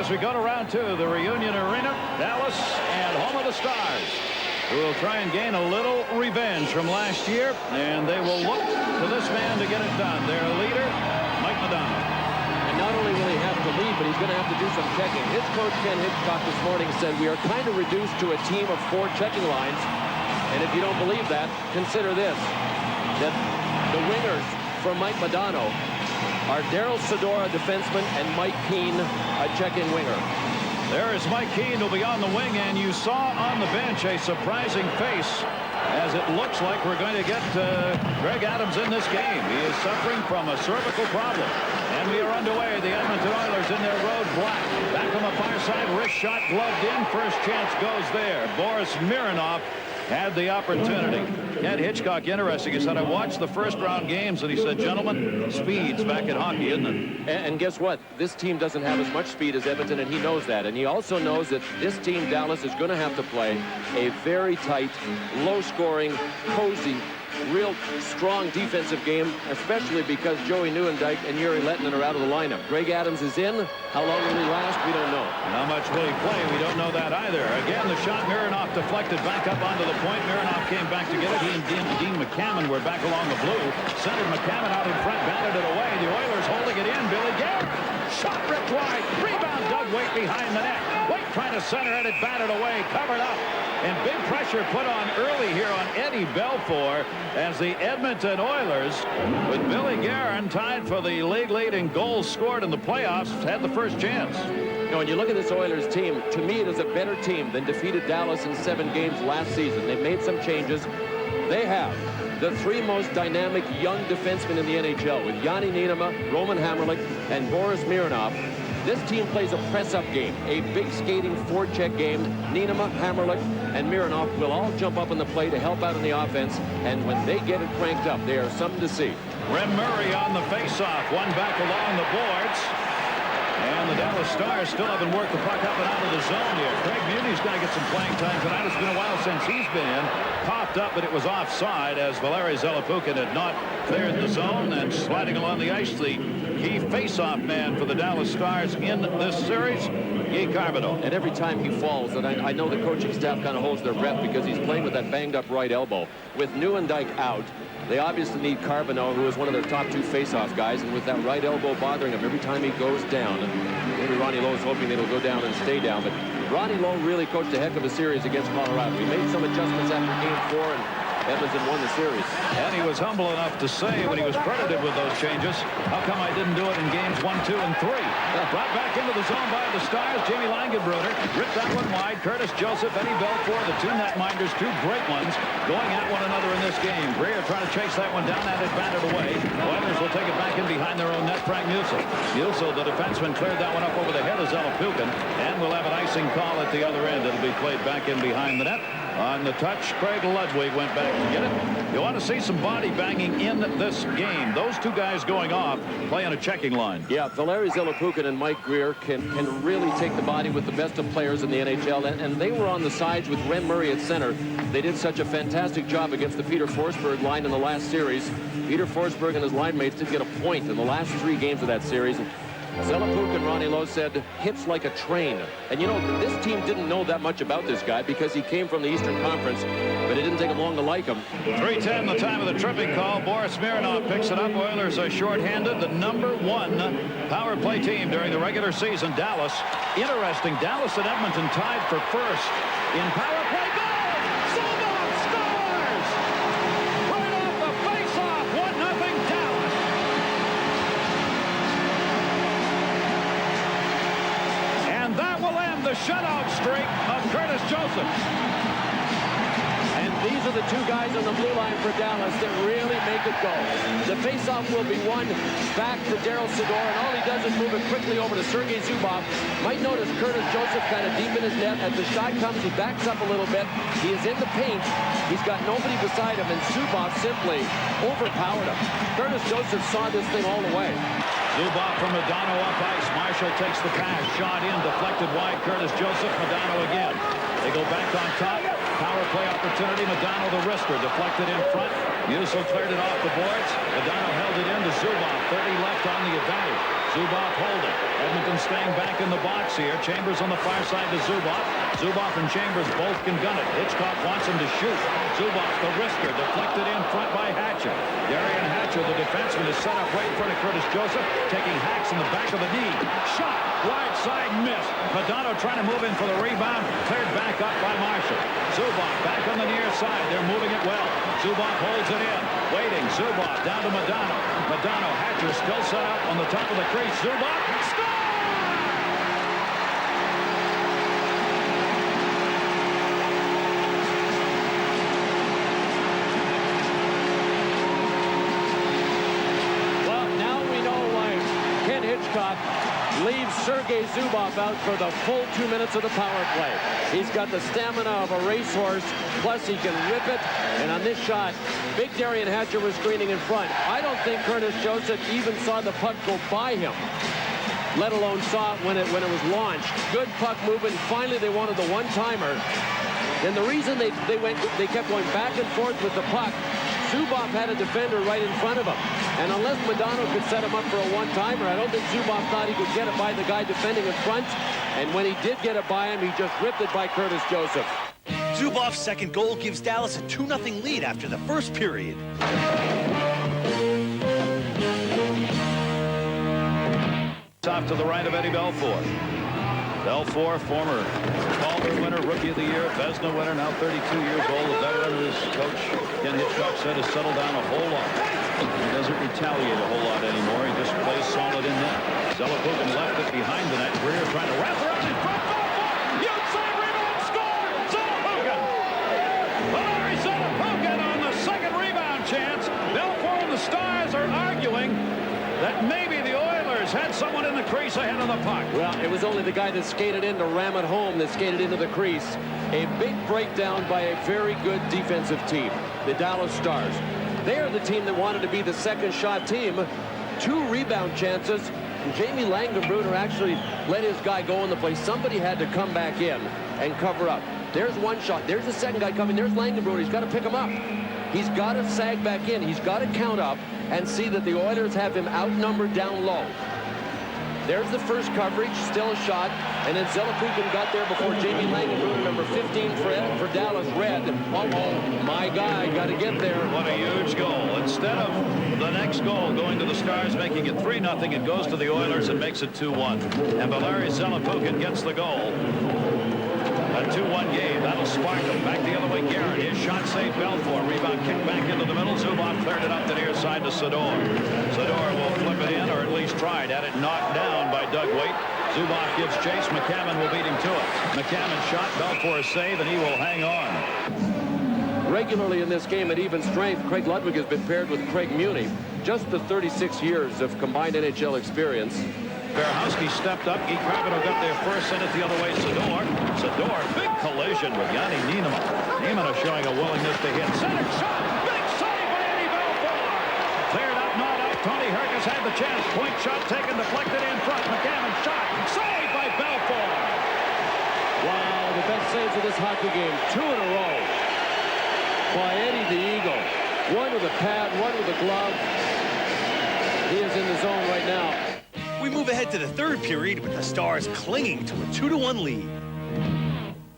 as we go to round two, the Reunion Arena, Dallas, and home of the Stars, who will try and gain a little revenge from last year, and they will look to this man to get it done. Their leader, Mike Modano. And not only will he have to lead, but he's going to have to do some checking. His coach, Ken Hitchcock, this morning said, we are kind of reduced to a team of 4 checking lines. And if you don't believe that, consider this, that the wingers for Mike Modano are Daryl Sedora, defenseman, and Mike Keane, a checking winger. There is Mike Keane, who'll be on the wing, and you saw on the bench a surprising face as it looks like we're going to get Greg Adams in this game. He is suffering from a cervical problem. And we are underway. The Edmonton Oilers in their road black. Back on the far side, wrist shot gloved in. First chance goes there. Boris Mironov had the opportunity. Ed Hitchcock, interesting. He said, I watched the first round games, and he said, gentlemen, speed's back in hockey, isn't it? And guess what? This team doesn't have as much speed as Edmonton, and he knows that. And he also knows that this team, Dallas, is going to have to play a very tight, low-scoring, cozy, real strong defensive game, especially because Joey Nieuwendyk and Yuri Lettinen are out of the lineup. Greg Adams is in. How long will he last? We don't know. How much will he play? We don't know that either. Again, the shot, Mironov deflected back up onto the point. Mironov came back to get it. He and Dean McCammon were back along the blue. Centered McCammon out in front, batted it away. The Oilers holding it in. Billy Gare. Shot ripped wide. Rebound, Doug Weight behind the net. Weight trying to center it. It batted away. Covered up. And big pressure put on early here on Eddie Belfour as the Edmonton Oilers, with Billy Guerin tied for the league lead in goals scored in the playoffs, had the first chance. You know, when you look at this Oilers team, to me it is a better team than defeated Dallas in 7 games last season. They've made some changes. They have the 3 most dynamic young defensemen in the NHL with Yanni Niinimaa, Roman Hamrlik, and Boris Mironov. This team plays a press-up game, a big skating forecheck game. Niinimaa, Hamrlik, and Mironov will all jump up on the play to help out in the offense, and when they get it cranked up, they are something to see. Ren Murray on the face-off, one back along the boards. And the Dallas Stars still haven't worked the puck up and out of the zone here. Craig Muni's got to get some playing time tonight. It's been a while since he's been in. Popped up, but it was offside as Valeri Zelepukin had not cleared the zone, and sliding along the ice, the key face-off man for the Dallas Stars in this series, Guy Carbonneau. And every time he falls, and I know the coaching staff kind of holds their breath because he's playing with that banged-up right elbow. With Nieuwendyk out, they obviously need Carbonneau, who is one of their top 2 face-off guys, and with that right elbow bothering him every time he goes down, maybe Ronnie Lowe's hoping that he'll go down and stay down, but Ronnie Lowe really coached a heck of a series against Colorado. He made some adjustments after Game 4, and Edmonton won the series. And he was humble enough to say when he was credited with those changes, how come I didn't do it in games 1, 2, and 3? Brought back into the zone by the Stars. Jamie Langenbrunner ripped that one wide. Curtis Joseph, Eddie Belfour, the 2 netminders, 2 great ones, going at one another in this game. Greer trying to chase that one down, and it batted away. Oilers will take it back in behind their own net. Frank Musil. Musil, the defenseman, cleared that one up over the head of Zelepukin, and we'll have an icing call at the other end. It'll be played back in behind the net. On the touch, Craig Ludwig went back to get it. You want to see some body banging in this game. Those 2 guys going off, playing a checking line. Yeah, Valeri Zelepukin and Mike Greer can really take the body with the best of players in the NHL, and they were on the sides with Ren Murray at center. They did such a fantastic job against the Peter Forsberg line in the last series. Peter Forsberg and his line mates did get a point in the last 3 games of that series. Zelepukin, Ronnie Lowe said, hits like a train. And you know, this team didn't know that much about this guy because he came from the Eastern Conference, but it didn't take him long to like him. 3:10, the time of the tripping call. Boris Mironov picks it up. Oilers are shorthanded. The #1 power play team during the regular season, Dallas. Interesting, Dallas and Edmonton tied for first in power play goals. Zubov scores! Right off the face-off, 1-0 Dallas. And that will end the shutout streak of Curtis Joseph. And these are the 2 guys on the blue line for Dallas that really make it go. The faceoff will be won back to Daryl Sedora, and all he does is move it quickly over to Sergei Zubov. Might notice Curtis Joseph kind of deep in his net. As the shot comes, he backs up a little bit. He is in the paint. He's got nobody beside him, and Zubov simply overpowered him. Curtis Joseph saw this thing all the way. Zubov from Modano up ice. Marshall takes the pass. Shot in, deflected wide. Curtis Joseph, Modano again. They go back on top. Power play opportunity. Modano the wrister. Deflected in front. Musil cleared it off the boards. Modano held it in to Zubov. 30 left on the advantage. Zubov holding. Edmonton staying back in the box here. Chambers on the far side to Zubov. Zubov and Chambers both can gun it. Hitchcock wants him to shoot. Zubov, the wrister, deflected in front by Hatcher. Darian Hatcher, the defenseman, is set up right in front of Curtis Joseph, taking hacks in the back of the knee. Shot, wide side, miss. Madonna trying to move in for the rebound, cleared back up by Marshall. Zubov back on the near side. They're moving it well. Zubov holds it in. Waiting. Zubov down to Madonna. Madonna, Hatcher still set up on the top of the crease. Zubov, score! Leaves Sergei Zubov out for the full 2 minutes of the power play. He's got the stamina of a racehorse, plus he can rip it. And on this shot, big Darian Hatcher was screening in front. I don't think Curtis Joseph even saw the puck go by him, let alone saw it when it was launched. Good puck movement. Finally, they wanted the one-timer. And the reason they kept going back and forth with the puck, Zubov had a defender right in front of him. And unless Madonna could set him up for a one-timer, I don't think Zubov thought he could get it by the guy defending in front. And when he did get it by him, he just ripped it by Curtis Joseph. Zubov's second goal gives Dallas a 2-0 lead after the first period. Off to the right of Eddie Belfour. Belfour, former Calder winner, Rookie of the Year, Vezina winner, now 32 years old. The veteran, his coach, Ken Hitchcock, said has settled down a whole lot. He doesn't retaliate a whole lot anymore. He just plays solid in net. Zelepukin left it behind the net. Greer trying to wrap around in front. Belfour! Outside rebound, score! Zelepukin! Larry Zelepukin on the second rebound chance. Belfour and the Stars are arguing that maybe the Oilers had someone in the crease ahead of the puck. Well, it was only the guy that skated in to ram it home that skated into the crease. A big breakdown by a very good defensive team, the Dallas Stars. They are the team that wanted to be the second shot team. 2 rebound chances. Jamie Langenbrunner actually let his guy go in the play. Somebody had to come back in and cover up. There's one shot. There's the second guy coming. There's Langenbrunner. He's got to pick him up. He's got to sag back in. He's got to count up and see that the Oilers have him outnumbered down low. There's the first coverage, still a shot, and then Zelepukin got there before Jamie Langenbrunner, number 15 for Dallas, read. Uh-oh, my guy, got to get there. What a huge goal. Instead of the next goal going to the Stars, making it 3-0, it goes to the Oilers and makes it 2-1. And Valeri Zelepukin gets the goal. A 2-1 game. That'll spark him. Back the other way, Garrett. His shot saved Belfour. Rebound kicked back into the middle. Zubov cleared it up the near side to Sador. Sador will flip it in, or at least tried. Had it knocked down by Doug Waite. Zubov gives chase. McCammon will beat him to it. McCammon shot. Belfour save, and he will hang on. Regularly in this game at even strength, Craig Ludwig has been paired with Craig Muni. Just the 36 years of combined NHL experience. Berehowski stepped up. Guy Kravitov got there first, sent it the other way. Sador, big collision with Yanni Niemela. Niemela showing a willingness to hit. Center shot, big save by Eddie Belfour. Cleared up, not out. Tony Herkus had the chance. Point shot taken, deflected in front. McCammon shot, saved by Belfour. Wow, the best saves of this hockey game. 2 in a row by Eddie the Eagle. One with a pad, one with a glove. He is in the zone right now. We move ahead to the third period with the Stars clinging to a 2-1 lead.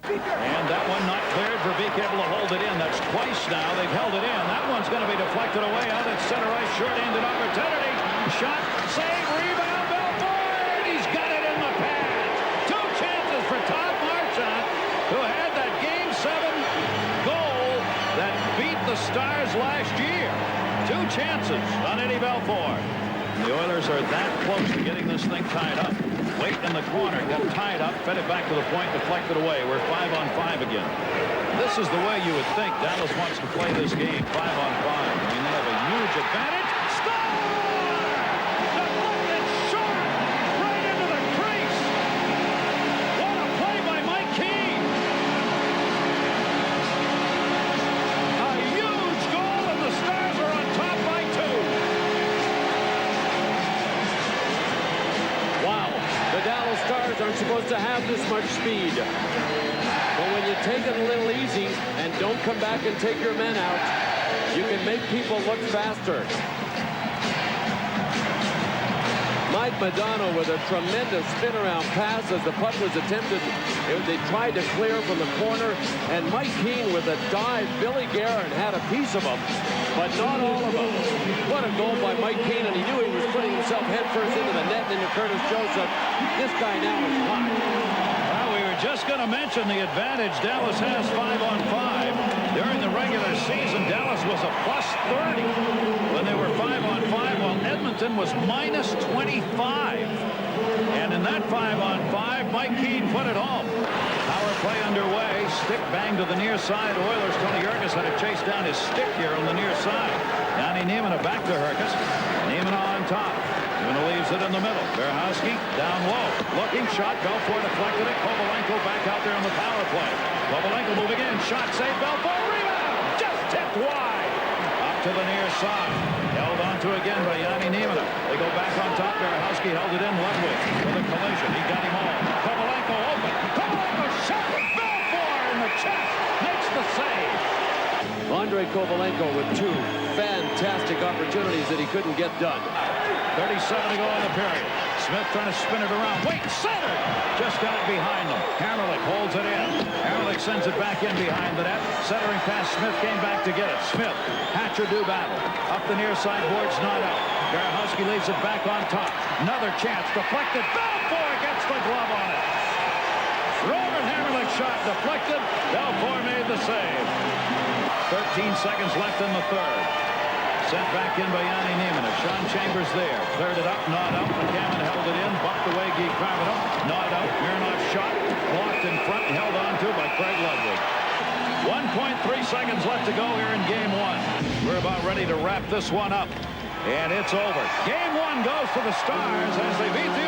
And that one not cleared for Beek able to hold it in. That's twice now they've held it in. That one's going to be deflected away out at center ice. Short-handed opportunity. Shot, save, rebound, Belfour. He's got it in the pads. 2 chances for Todd Marchand, who had that Game 7 goal that beat the Stars last year. 2 chances on Eddie Belfour. The Oilers are that close to getting this thing tied up. Waite in the corner, got tied up, fed it back to the point, deflected away. We're 5-on-5 again. This is the way you would think Dallas wants to play this game, 5-on-5. I mean, they have a huge advantage. Score! Deflected short, right into the crease. What a play by Mike Keane. A huge goal, and the Stars are on top by 2. The Dallas Stars aren't supposed to have this much speed. But when you take it a little easy and don't come back and take your men out, you can make people look faster. Mike Modano with a tremendous spin-around pass as the puck was attempted. They tried to clear from the corner, and Mike Keane with a dive. Billy Guerin had a piece of him, but not all of them. What a goal by Mike Keane, and he knew he was putting himself headfirst into the net and into Curtis Joseph. This guy now is hot. Well, we were just going to mention the advantage Dallas has 5-on-5. During the regular season, Dallas was a +30 when they were 5-on-5, while Edmonton was -25. And in that 5-on-5, Mike Keane put it home. Power play underway. Stick bang to the near side. Oilers' Tony Jurgens had to chase down his stick here on the near side. Yanni Nieminen back to Jurgens. Nieminen on top. Nieminen leaves it in the middle. Berehowski down low. Looking shot. Belfour deflected it. Kovalenko back out there on the power play. Kovalenko moving in. Shot saved. Belfour rebound. Just tipped wide. Up to the near side. Held onto again by Yanni Nieminen. They go back on top. Berehowski held it in. Ludwig with a collision. He got him all. Kovalenko open. Kovalenko shot. Belfour in the chest. Makes the save. Andrei Kovalenko with two fantastic opportunities that he couldn't get done. 37 to go in the period. Smith trying to spin it around. Wait, center! Just got it behind them. Hammerlick holds it in. Hammerlick sends it back in behind the net. Centering pass. Smith came back to get it. Smith, Hatcher do battle. Up the near side boards, not out. Berehowski leaves it back on top. Another chance. Deflected. Belfour gets the glove on it. Robert Hammerlick shot deflected. Belfour made the save. 13 seconds left in the third. Sent back in by Yanni Nieminen. Sean Chambers there. Cleared it up, not out. McCammon held it in. Bumped away Guy Kravitz. Not out. Mironov shot. Blocked in front and held on to by Craig Ludwig. 1.3 seconds left to go here in game one. We're about ready to wrap this one up. And it's over. Game one goes to the Stars as they beat the